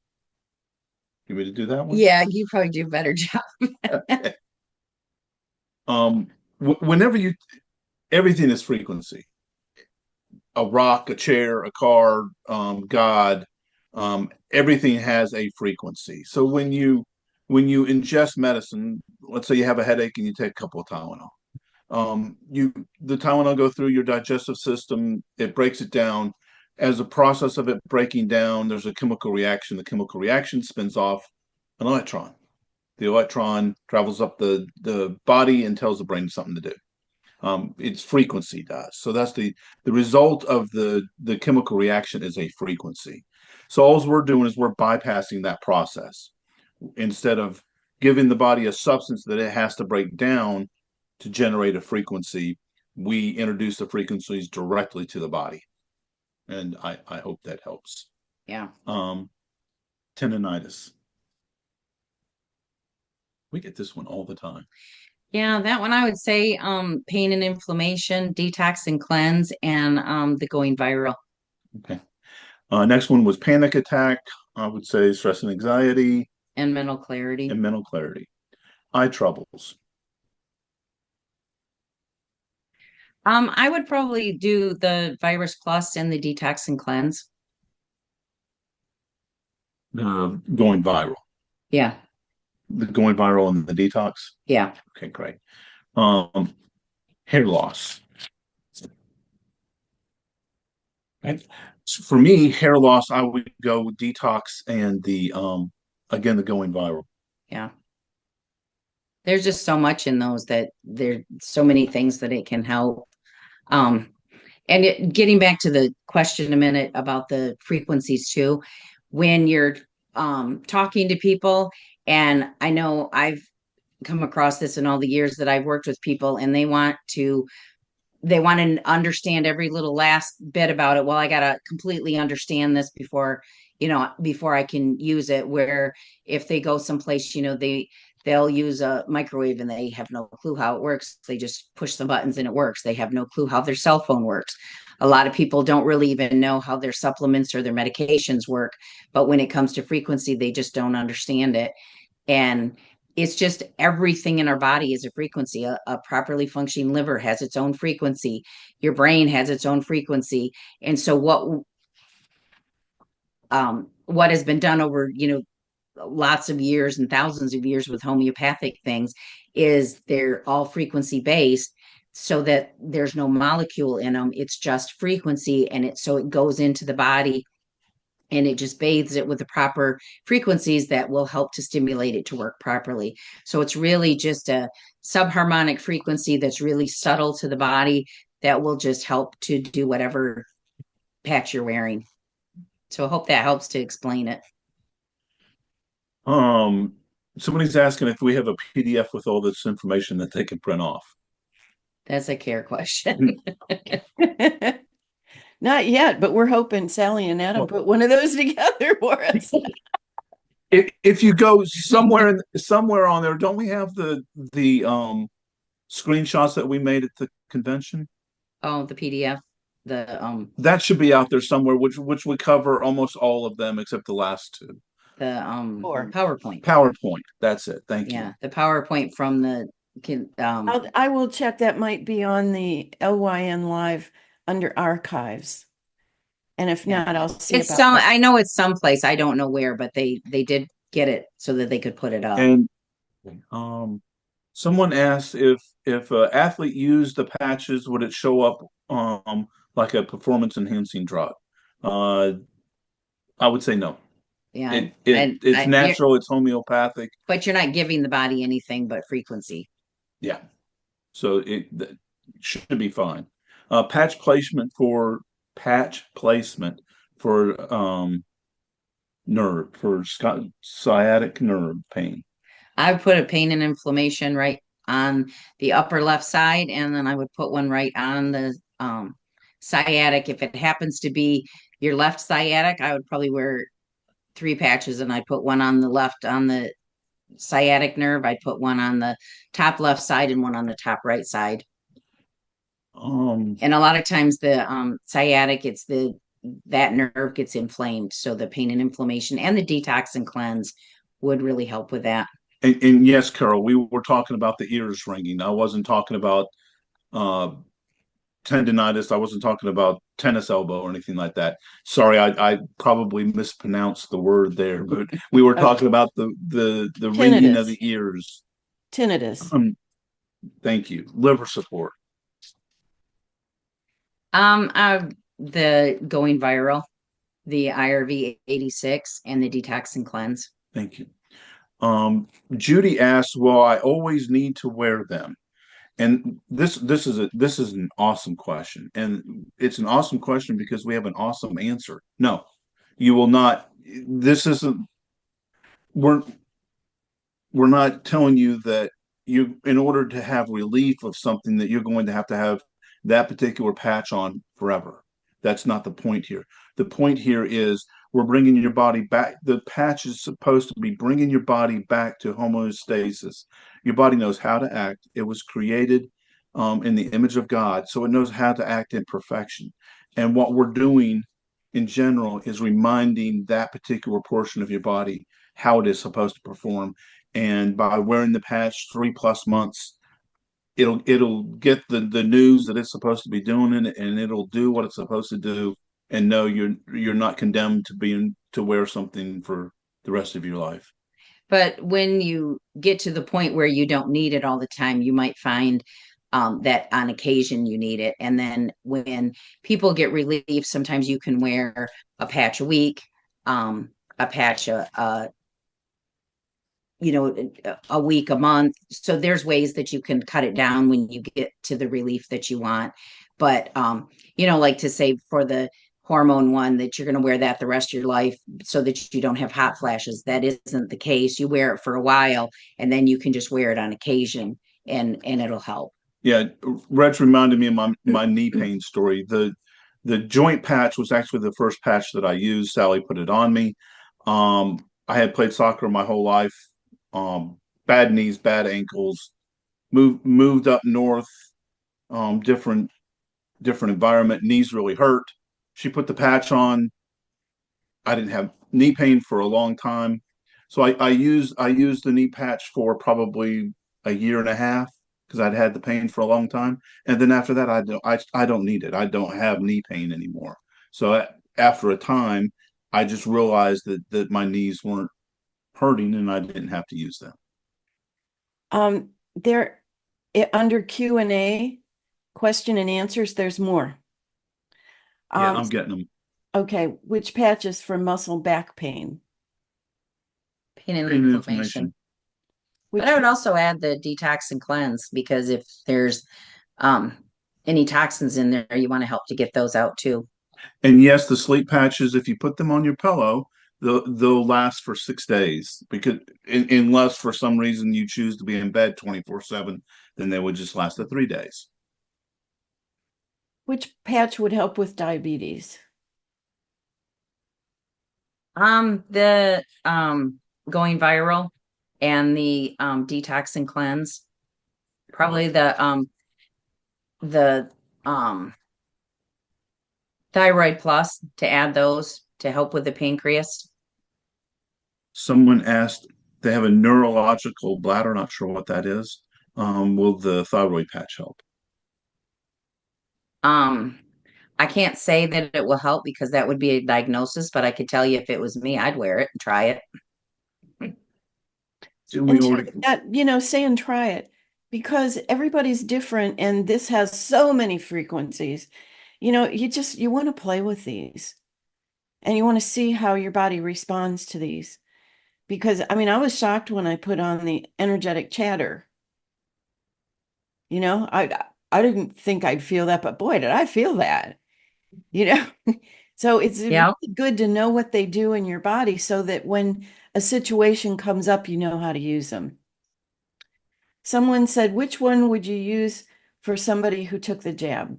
You want me to do that one? yeah, you probably do a better job. Okay. Whenever everything is frequency. A rock, a chair, a car, God, everything has a frequency. So when you ingest medicine, let's say you have a headache and you take a couple of Tylenol, the Tylenol go through your digestive system, it breaks it down. As a process of it breaking down, there's a chemical reaction. The chemical reaction spins off an electron. The electron travels up the body and tells the brain something to do. Its frequency does. So that's the result of the chemical reaction is a frequency. So all we're doing is we're bypassing that process. Instead of giving the body a substance that it has to break down to generate a frequency, we introduce the frequencies directly to the body. And I hope that helps. Yeah. Tendonitis. We get this one all the time. Yeah, that one I would say pain and inflammation, detox and cleanse, and the going viral. Okay. Next one was panic attack. I would say stress and anxiety. And mental clarity. And mental clarity. Eye troubles. I would probably do the virus plus and the detox and cleanse. Going viral. Yeah. The going viral and the detox. Yeah. Okay, great. Hair loss. Right. So for me, hair loss, I would go with detox and the going viral. Yeah. There's just so much in those that there's so many things that it can help. And getting back to the question a minute about the frequencies too, when you're talking to people, and I know I've come across this in all the years that I've worked with people, and they want to understand every little last bit about it. Well, I got to completely understand this before I can use it. Where if they go someplace, they'll use a microwave and they have no clue how it works. They just push the buttons and it works. They have no clue how their cell phone works. A lot of people don't really even know how their supplements or their medications work. But when it comes to frequency, they just don't understand it. And it's just everything in our body is a frequency. A properly functioning liver has its own frequency. Your brain has its own frequency. And so what has been done over, lots of years and thousands of years with homeopathic things is they're all frequency based so that there's no molecule in them. It's just frequency. And so it goes into the body and it just bathes it with the proper frequencies that will help to stimulate it to work properly. So it's really just a subharmonic frequency that's really subtle to the body that will just help to do whatever patch you're wearing. So I hope that helps to explain it. Um, Somebody's asking if we have a PDF with all this information that they can print off. That's a care question. Not yet, but we're hoping Sally and Adam put one of those together for us. If you go somewhere on there, don't we have the screenshots that we made at the convention? Oh, the PDF, That should be out there somewhere, which would cover almost all of them except the last two. the Or PowerPoint. PowerPoint. That's it. Thank you. Yeah, the PowerPoint from the I will check. That might be on the LYN Live under archives. And if not, I'll see it's about some. that. I know it's someplace. I don't know where, but they did get it so that they could put it up. And someone asked if an athlete used the patches, would it show up like a performance enhancing drug? I would say no. Yeah, It's natural. It's homeopathic. But you're not giving the body anything but frequency. Yeah. So it should be fine. Patch placement for nerve for sciatic nerve pain. I would put a pain and inflammation right on the upper left side, and then I would put one right on the sciatic. If it happens to be your left sciatic, I would probably wear 3 patches, and I'd put one on the left on the sciatic nerve. I'd put one on the top left side and one on the top right side. And a lot of times the sciatic, that nerve gets inflamed, so the pain and inflammation and the detox and cleanse would really help with that. And yes, Carol, we were talking about the ears ringing. I wasn't talking about tendonitis. I wasn't talking about tennis elbow or anything like that. Sorry, I probably mispronounced the word there, but we were talking about the ringing of the ears. Tinnitus. Thank you. Liver support. The going viral, the IRV 86 and the detox and cleanse. Thank you. Judy asks, well, I always need to wear them. And this is an awesome question. And it's an awesome question because we have an awesome answer. No, you will not. This isn't, we're not telling you that in order to have relief of something, that you're going to have that particular patch on forever. That's not the point here. The point here is we're bringing your body back. The patch is supposed to be bringing your body back to homeostasis. Your body knows how to act. It was created in the image of God, so it knows how to act in perfection. And what we're doing in general is reminding that particular portion of your body how it is supposed to perform. And by wearing the patch 3+ months, it'll get the news that it's supposed to be doing it, and it'll do what it's supposed to do. And no, you're not condemned to wear something for the rest of your life. But when you get to the point where you don't need it all the time, you might find that on occasion you need it. And then when people get relief, sometimes you can wear a patch a week, a patch a week, a month. So there's ways that you can cut it down when you get to the relief that you want. But like to say for the hormone one that you're going to wear that the rest of your life so that you don't have hot flashes. That isn't the case. You wear it for a while and then you can just wear it on occasion and it'll help. Yeah, Reg reminded me of my knee pain story. The joint patch was actually the first patch that I used. Sally put it on me. I had played soccer my whole life. Bad knees, bad ankles. Moved up north. Different environment. Knees really hurt. She put the patch on. I didn't have knee pain for a long time. So I used the knee patch for probably a year and a half because I'd had the pain for a long time, and then after that I don't need it. I don't have knee pain anymore. So after a time, I just realized that my knees weren't hurting and I didn't have to use them. There, under Q&A, question and answers, there's more. Yeah, I'm getting them. Okay, which patches for muscle back pain? Pain and Pain and inflammation. Which But I would also add the detox and cleanse because if there's um any toxins in there, you want to help to get those out too. And yes, the sleep patches, if you put them on your pillow, they'll last for 6 days because unless for some reason you choose to be in bed 24/7, then they would just last the 3 days. which patch would help with diabetes? The going viral and the detox and cleanse. Probably the thyroid plus to add those to help with the pancreas. Someone asked, they have a neurological bladder, not sure what that is. Will the thyroid patch help? Um, I can't say that it will help because that would be a diagnosis, but I could tell you if it was me, I'd wear it and try it. Did we And already? say and try it because everybody's different and this has so many frequencies. You want to play with these and you want to see how your body responds to these. Because I was shocked when I put on the energetic chatter. I didn't think I'd feel that, but boy, did I feel that. You know, so it's really Yeah. good to know what they do in your body so that when a situation comes up, you know how to use them. Someone said, which one would you use for somebody who took the jab?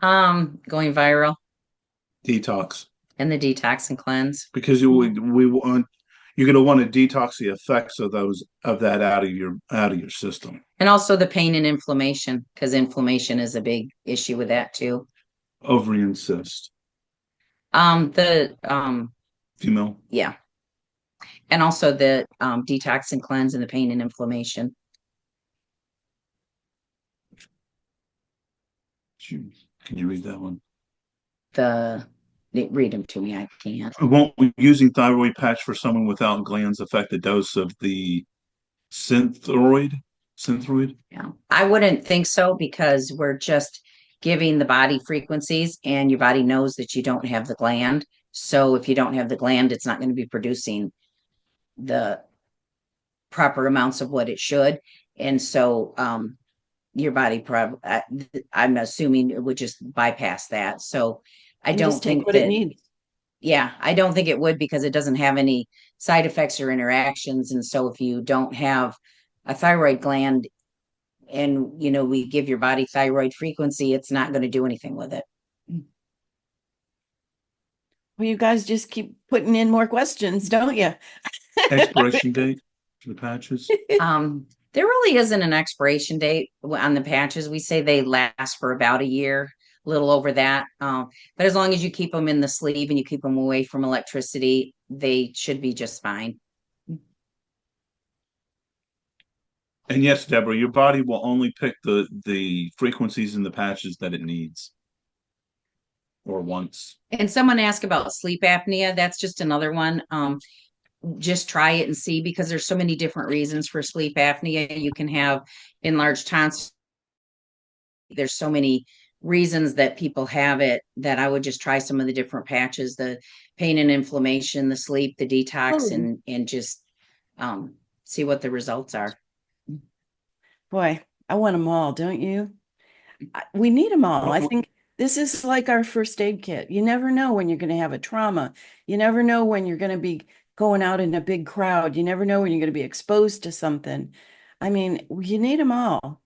Going viral Detox, and the detox and cleanse. because you're going to want to detox the effects of that out of your system. And also the pain and inflammation, because inflammation is a big issue with that too. Ovary and cyst, The female. yeah. And also the detox and cleanse and the pain and inflammation. Can you read that one? Read them to me. I can't. Won't using thyroid patch for someone without glands affect the dose of the synthroid? Synthroid? Yeah. I wouldn't think so because we're just giving the body frequencies and your body knows that you don't have the gland. So if you don't have the gland, it's not going to be producing the proper amounts of what it should. And so your body probably, I'm assuming it would just bypass that. So I And don't just take think what it that, needs. yeah, I don't think it would because it doesn't have any side effects or interactions. And so if you don't have a thyroid gland and, we give your body thyroid frequency, it's not going to do anything with it. Well, you guys just keep putting in more questions, don't you? Expiration date for the patches? There really isn't an expiration date on the patches. We say they last for about a year, a little over that. But as long as you keep them in the sleeve and you keep them away from electricity, they should be just fine. And yes, Deborah, your body will only pick the frequencies in the patches that it needs or wants. And someone asked about sleep apnea. That's just another one. Just try it and see because there's so many different reasons for sleep apnea. You can have enlarged tonsils. There's so many reasons that people have it that I would just try some of the different patches, the pain and inflammation, the sleep, the detox, and just see what the results are. Boy, I want them all, don't you? We need them all. I think this is like our first aid kit. You never know when you're going to have a trauma. You never know when you're going to be going out in a big crowd. You never know when you're going to be exposed to something. You need them all.